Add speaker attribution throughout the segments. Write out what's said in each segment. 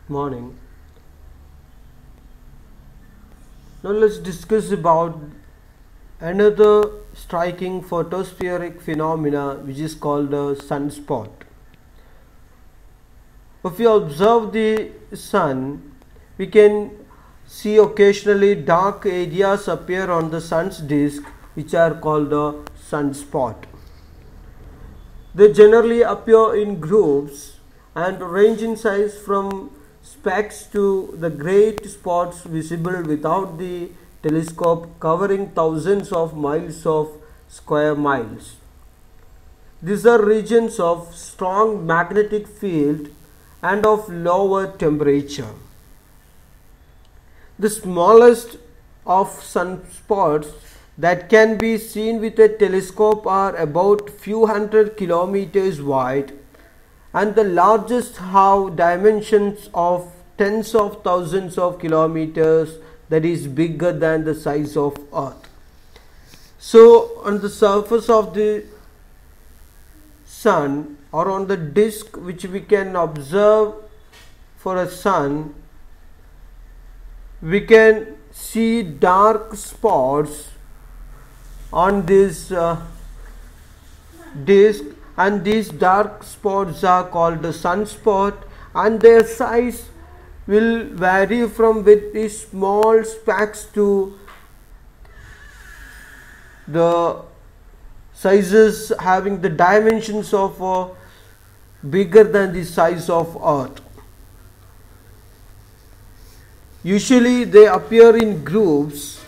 Speaker 1: Morning. Now let's discuss about another striking photospheric phenomena which is called a sunspot. If we observe the sun, we can see occasionally dark areas appear on the sun's disk which are called a sunspot. They generally appear in groups and range in size from specks to the great spots visible without the telescope, covering thousands of miles of square miles. These are regions of strong magnetic field and of lower temperature. The smallest of sunspots that can be seen with a telescope are about few hundred kilometers wide, and the largest have dimensions of tens of thousands of kilometers, that is bigger than the size of Earth. So on the surface of the sun or on the disk which we can observe for a sun, we can see dark spots on this disk, and these dark spots are called the sunspot, and their size will vary from very small specks to the sizes having the dimensions of bigger than the size of Earth. Usually they appear in groups,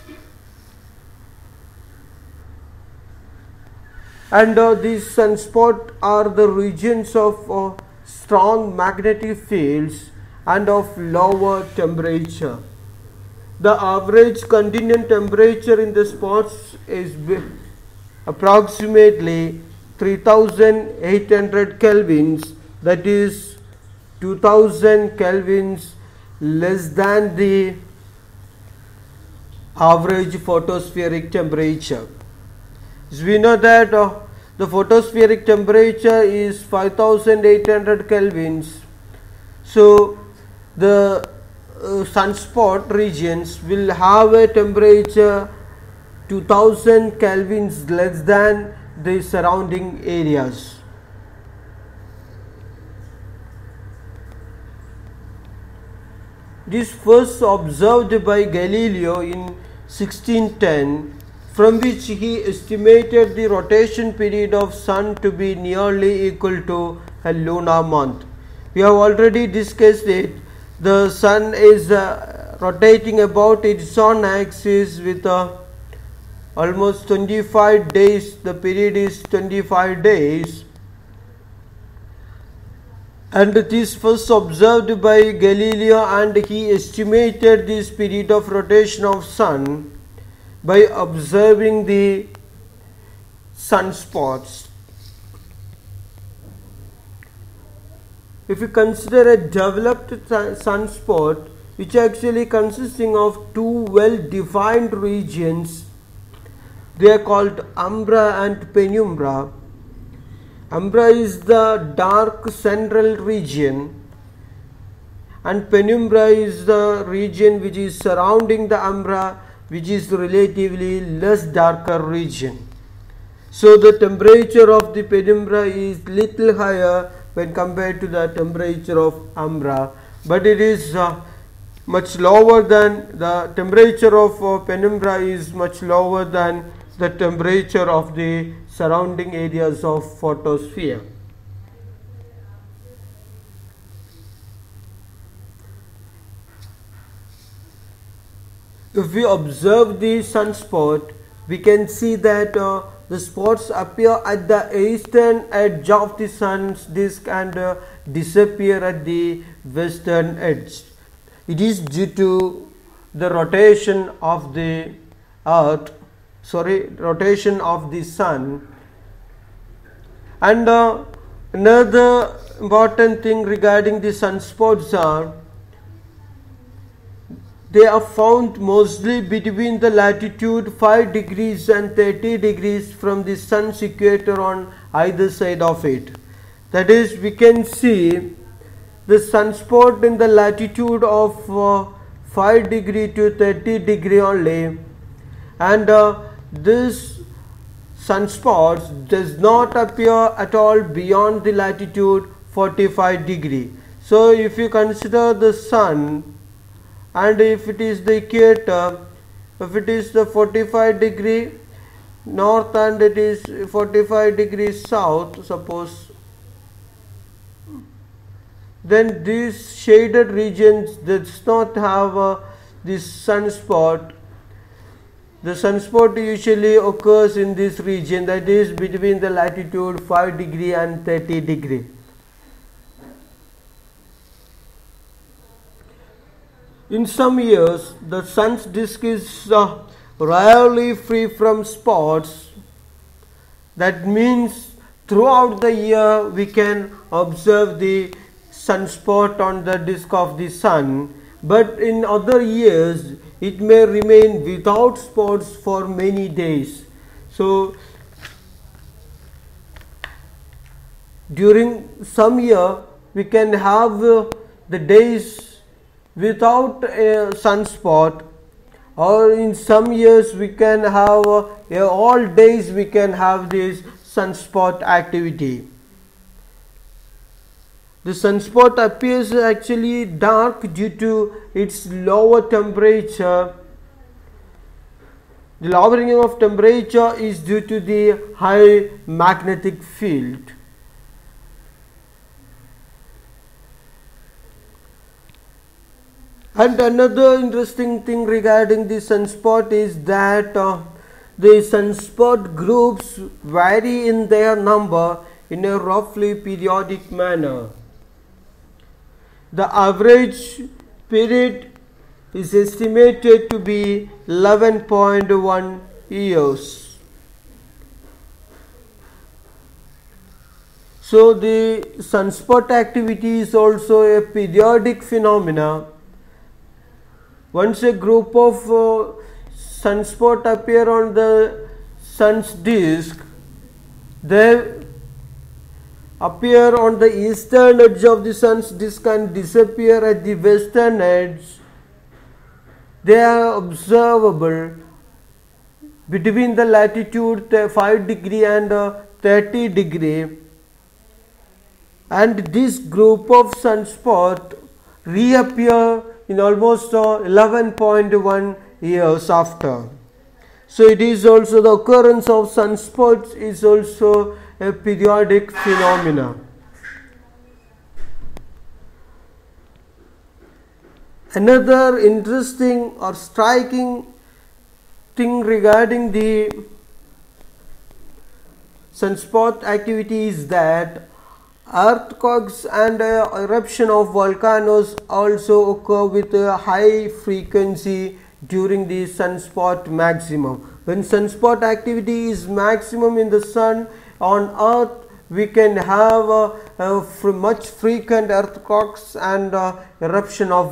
Speaker 1: and these sunspots are the regions of strong magnetic fields and of lower temperature. The average continuous temperature in the spots is approximately 3800 kelvins, that is 2000 kelvins less than the average photospheric temperature. So we know that the photospheric temperature is 5800 kelvins. So the sunspot regions will have a temperature 2000 kelvins less than the surrounding areas. This first observed by Galileo in 1610, from which he estimated the rotation period of sun to be nearly equal to a lunar month. We have already discussed it. The sun is rotating about its own axis with almost 25 days. The period is 25 days. And this first observed by Galileo, and he estimated this period of rotation of sun by observing the sunspots. If you consider a developed sunspot, which actually consisting of two well-defined regions, they are called umbra and penumbra. Umbra is the dark central region, and penumbra is the region which is surrounding the umbra, which is relatively less darker region. So the temperature of the penumbra is little higher when compared to the temperature of umbra, but it is much lower than the temperature of penumbra is much lower than the temperature of the surrounding areas of photosphere. If we observe the sunspot, we can see that the spots appear at the eastern edge of the sun's disk and disappear at the western edge. It is due to the rotation of the rotation of the sun. And another important thing regarding the sunspots are they are found mostly between the latitude 5 degrees and 30 degrees from the sun's equator on either side of it. That is, we can see the sunspot in the latitude of 5 degree to 30 degree only, and this sunspots does not appear at all beyond the latitude 45 degree. So if you consider the sun, and if it is the equator, if it is the 45 degree north and it is 45 degrees south, suppose, then these shaded regions does not have this sunspot. The sunspot usually occurs in this region, that is between the latitude 5 degree and 30 degree. In some years, the sun's disk is rarely free from spots. That means throughout the year we can observe the sunspot on the disk of the sun, but in other years it may remain without spots for many days. So during some year we can have the days without a sunspot, or in some years we can have all days we can have this sunspot activity. The sunspot appears actually dark due to its lower temperature. The lowering of temperature is due to the high magnetic field. And another interesting thing regarding the sunspot is that the sunspot groups vary in their number in a roughly periodic manner. The average period is estimated to be 11.1 years. So the sunspot activity is also a periodic phenomena. Once a group of sunspot appear on the sun's disk, they appear on the eastern edge of the sun's disk and disappear at the western edge. They are observable between the latitude 5 degree and 30 degree, and this group of sunspot reappear in almost 11.1 years after. So it is also the occurrence of sunspots is also a periodic phenomena. Another interesting or striking thing regarding the sunspot activity is that earthquakes and eruption of volcanoes also occur with a high frequency during the sunspot maximum. When sunspot activity is maximum in the sun, on earth we can have much frequent earthquakes and eruption of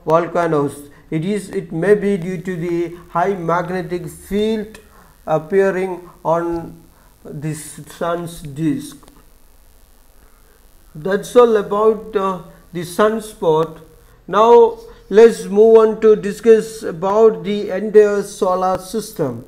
Speaker 1: volcanoes. It may be due to the high magnetic field appearing on the sun's disk. That's all about the sunspot. Now let's move on to discuss about the entire solar system.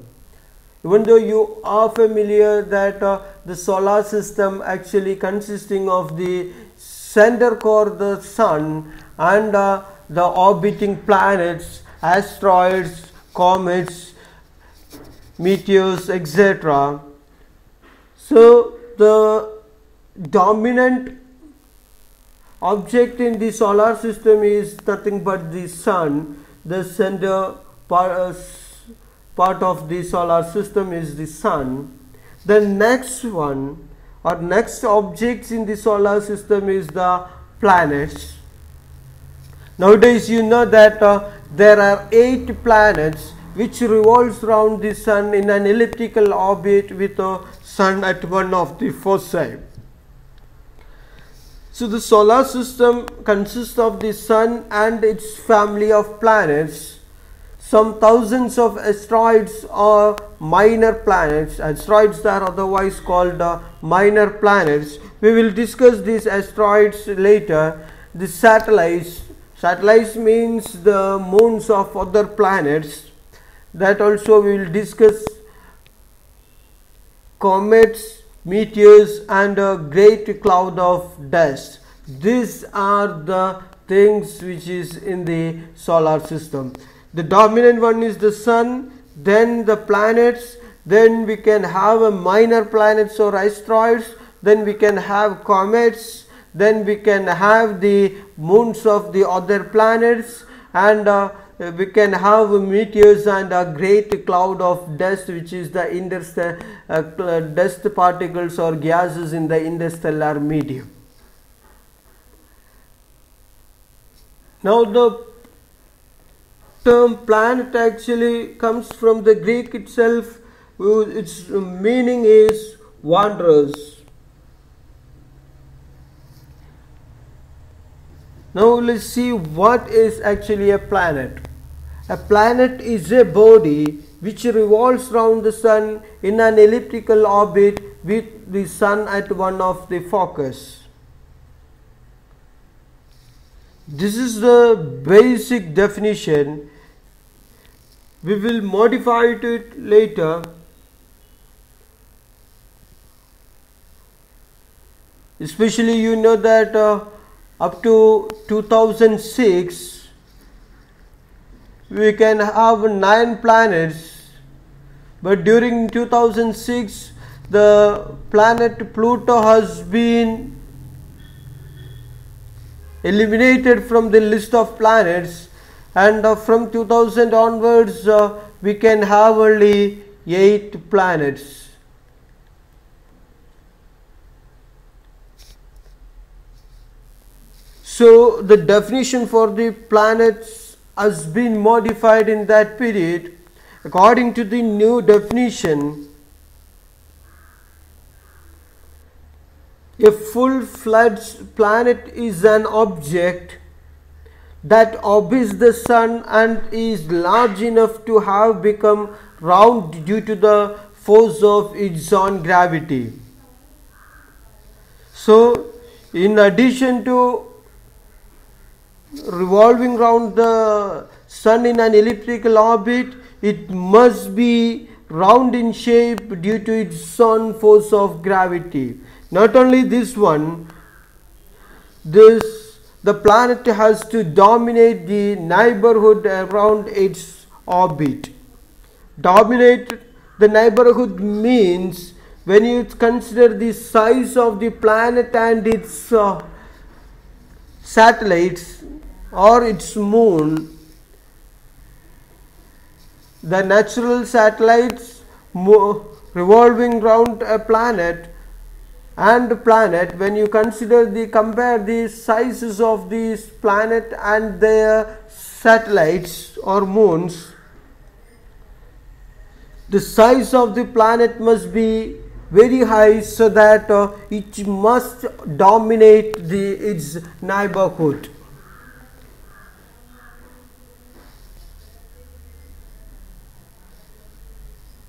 Speaker 1: Even though you are familiar that the solar system actually consisting of the center core, the sun, and the orbiting planets, asteroids, comets, meteors, etc. So the dominant object in the solar system is nothing but the sun. The center part of the solar system is the sun. The next one or next objects in the solar system is the planets. Nowadays you know that there are 8 planets which revolves around the sun in an elliptical orbit with the sun at one of the foci. So the solar system consists of the sun and its family of planets. Some thousands of asteroids or minor planets. Asteroids are otherwise called minor planets. We will discuss these asteroids later. the satellites. Satellites means the moons of other planets. That also we will discuss. Comets, meteors, and a great cloud of dust. These are the things which is in the solar system. The dominant one is the sun, then the planets, then we can have a minor planets or asteroids, then we can have comets, then we can have the moons of the other planets, and we can have meteors and a great cloud of dust, which is the dust particles or gases in the interstellar medium. Now the term planet actually comes from the Greek itself. Its meaning is wanderers. Now let's see what is actually a planet. A planet is a body which revolves around the sun in an elliptical orbit with the sun at one of the focus. This is the basic definition. We will modify it later. Especially you know that up to 2006 we can have 9 planets, but during 2006 the planet Pluto has been eliminated from the list of planets, and from 2000 onwards we can have only 8 planets. So the definition for the planets has been modified in that period. According to the new definition, a full-fledged planet is an object that orbits the sun and is large enough to have become round due to the force of its own gravity. So, in addition to revolving round the sun in an elliptical orbit, it must be round in shape due to its own force of gravity. Not only this one, the planet has to dominate the neighborhood around its orbit. Dominate the neighborhood means when you consider the size of the planet and its satellites or its moon, the natural satellites revolving round a planet and planet, when you compare the sizes of these planet and their satellites or moons, the size of the planet must be very high so that it must dominate its neighborhood.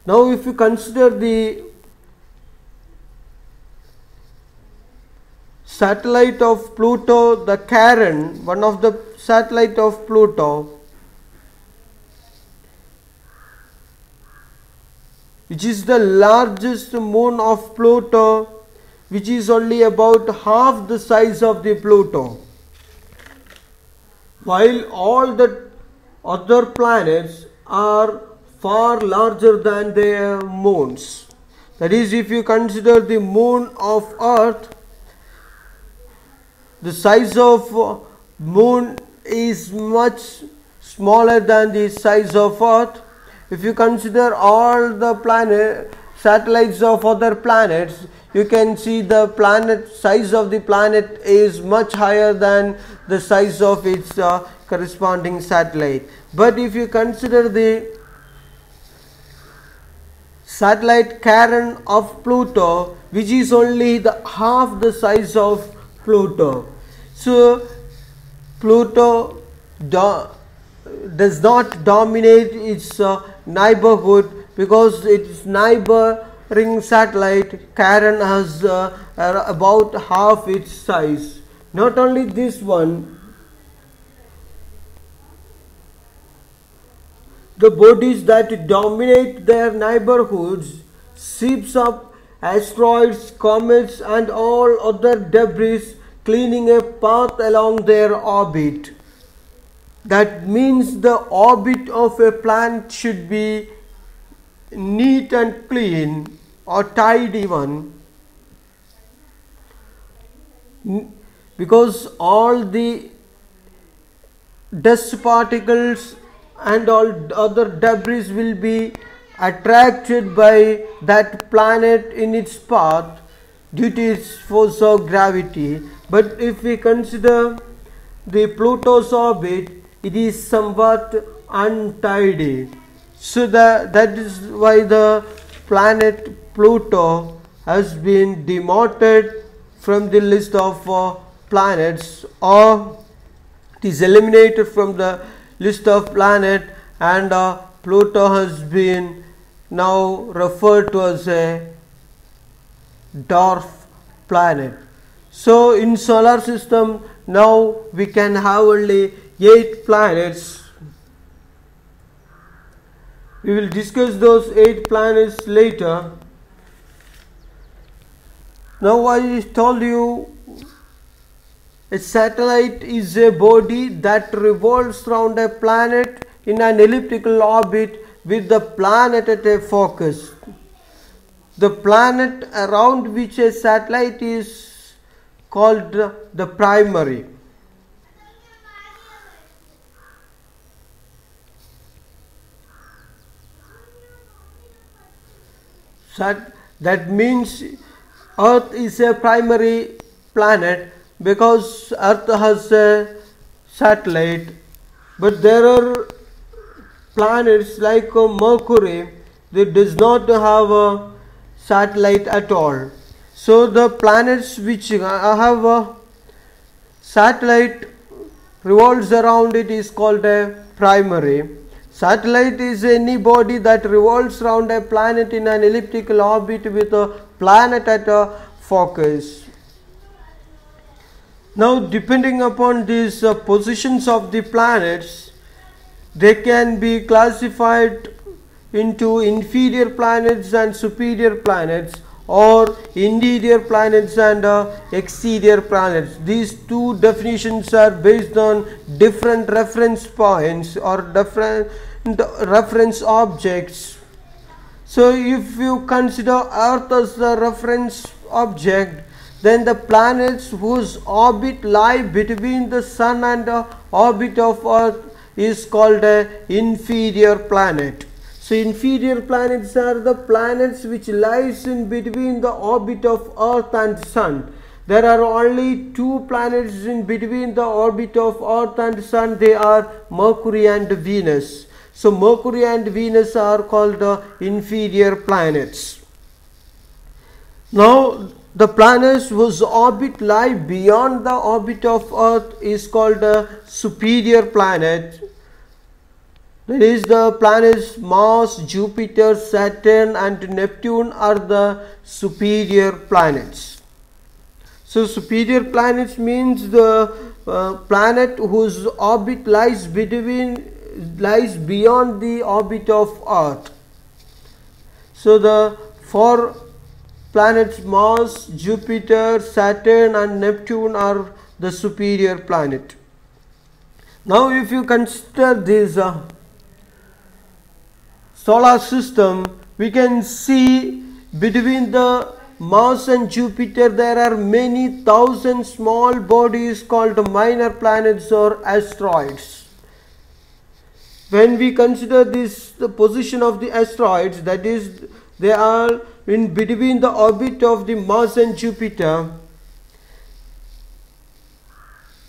Speaker 1: Now if you consider the satellite of Pluto, the Charon, one of the satellite of Pluto, which is the largest moon of Pluto, which is only about half the size of the Pluto, while all the other planets are far larger than their moons. That is, if you consider the moon of Earth, the size of moon is much smaller than the size of Earth. If you consider all the satellites of other planets, you can see the size of the planet is much higher than the size of its corresponding satellite. But if you consider the satellite Charon of Pluto, which is only half the size of Pluto. So Pluto does not dominate its neighborhood because its neighboring satellite Charon has about half its size. Not only this one, the bodies that dominate their neighborhoods, ships of asteroids, comets, and all other debris cleaning a path along their orbit. That means the orbit of a planet should be neat and clean or tidy one, because all the dust particles and all other debris will be attracted by that planet in its path due to its force of gravity. But if we consider the Pluto's orbit, it is somewhat untidy. So that is why the planet Pluto has been demoted from the list of planets, or it is eliminated from the list of planet, and Pluto has been now referred to as a dwarf planet. So in solar system now we can have only 8 planets. We will discuss those 8 planets later. Now I told you a satellite is a body that revolves around a planet in an elliptical orbit with the planet at a focus. The planet around which a satellite is called the primary. That means Earth is a primary planet because Earth has a satellite, but there are planets like Mercury that does not have a satellite at all. So the planets which have a satellite revolves around it is called a primary. Satellite is any body that revolves around a planet in an elliptical orbit with a planet at a focus. Now, depending upon these positions of the planets, they can be classified into inferior planets and superior planets, or interior planets and exterior planets. These two definitions are based on different reference points or different reference objects. So if you consider Earth as the reference object, then the planets whose orbit lie between the Sun and the orbit of Earth is called an inferior planet. So inferior planets are the planets which lies in between the orbit of Earth and Sun. There are only 2 planets in between the orbit of Earth and Sun. They are Mercury and Venus. So Mercury and Venus are called inferior planets. Now the planets whose orbit lie beyond the orbit of Earth is called a superior planet. That is, the planets Mars, Jupiter, Saturn and Neptune are the superior planets. So superior planets means the planet whose orbit lies beyond the orbit of Earth. So the 4 planets Mars, Jupiter, Saturn and Neptune are the superior planet. Now if you consider this solar system, we can see between the Mars and Jupiter there are many thousand small bodies called minor planets or asteroids. When we consider this, the position of the asteroids, that is, they are in between the orbit of the Mars and Jupiter.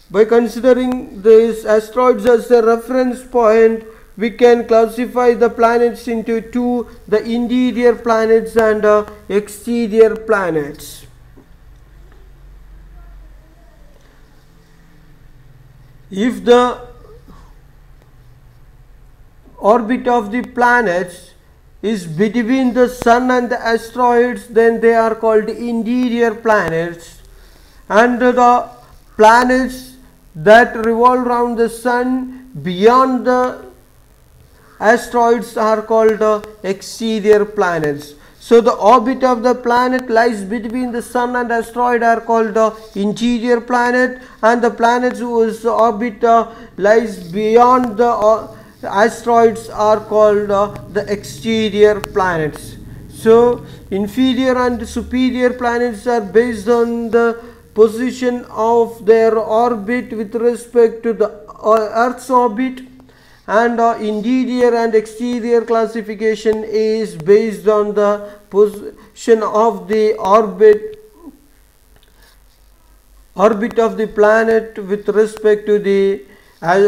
Speaker 1: By considering these asteroids as a reference point, we can classify the planets into 2, the interior planets and exterior planets. If the orbit of the planets is between the Sun and the asteroids, then they are called interior planets, and the planets that revolve around the sun beyond the asteroids are called exterior planets. So the orbit of the planet lies between the sun and asteroid are called interior planet, and the planets whose orbit lies beyond the asteroids are called the exterior planets. So inferior and superior planets are based on the position of their orbit with respect to the Earth's orbit, and interior and exterior classification is based on the position of the orbit of the planet with respect to the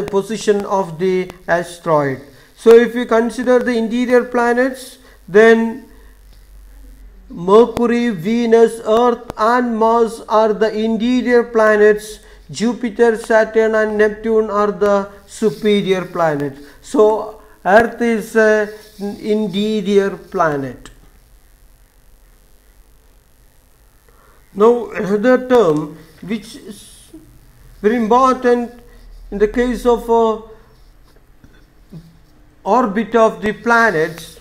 Speaker 1: position of the asteroid. So if you consider the interior planets, then Mercury, Venus, Earth and Mars are the interior planets. Jupiter, Saturn and Neptune are the superior planets. So Earth is an interior planet. Now another term which is very important in the case of orbit of the planets,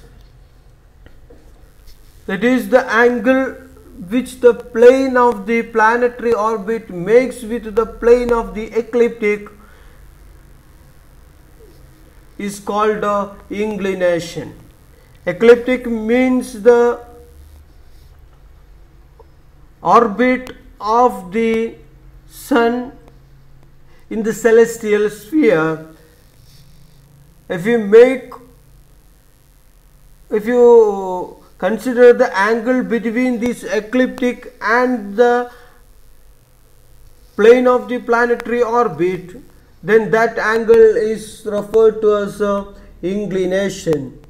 Speaker 1: that is the angle which the plane of the planetary orbit makes with the plane of the ecliptic is called inclination. Ecliptic means the orbit of the sun in the celestial sphere. If you consider the angle between this ecliptic and the plane of the planetary orbit, then that angle is referred to as inclination.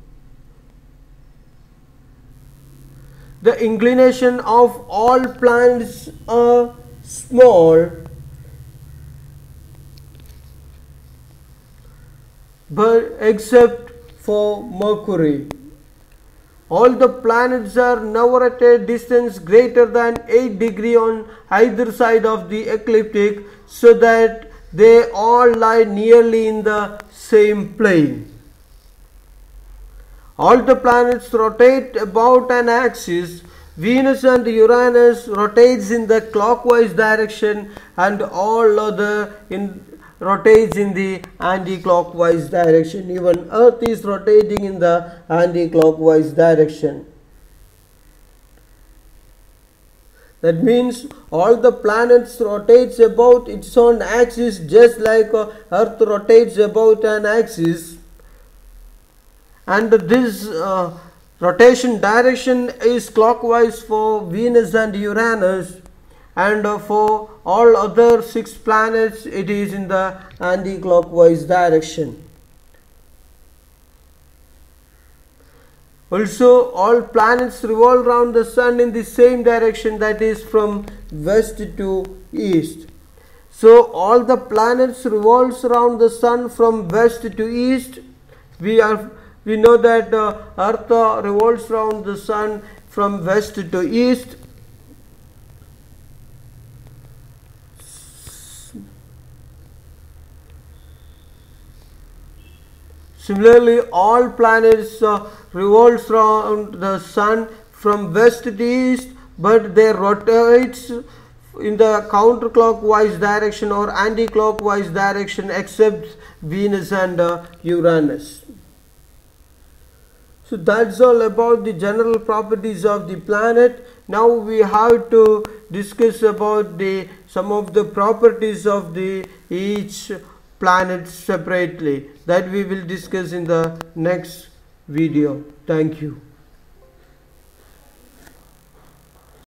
Speaker 1: The inclination of all planets are small, but except for Mercury. All the planets are now at a distance greater than 8 degrees on either side of the ecliptic, so that they all lie nearly in the same plane. All the planets rotate about an axis. Venus and Uranus rotates in the clockwise direction, and all other rotates in the anti-clockwise direction. Even Earth is rotating in the anti-clockwise direction. That means all the planets rotates about its own axis, just like Earth rotates about an axis. And this rotation direction is clockwise for Venus and Uranus, and for all other 6 planets it is in the anti-clockwise direction. Also, all planets revolve around the sun in the same direction, that is from west to east. So all the planets revolves around the sun from west to east. We know that Earth revolves around the sun from west to east. Similarly, all planets revolves around the sun from west to east, but they rotates in the counterclockwise direction or anti-clockwise direction, except Venus and Uranus. So that's all about the general properties of the planet. Now we have to discuss about some of the properties of each planet separately. That we will discuss in the next video. Thank you.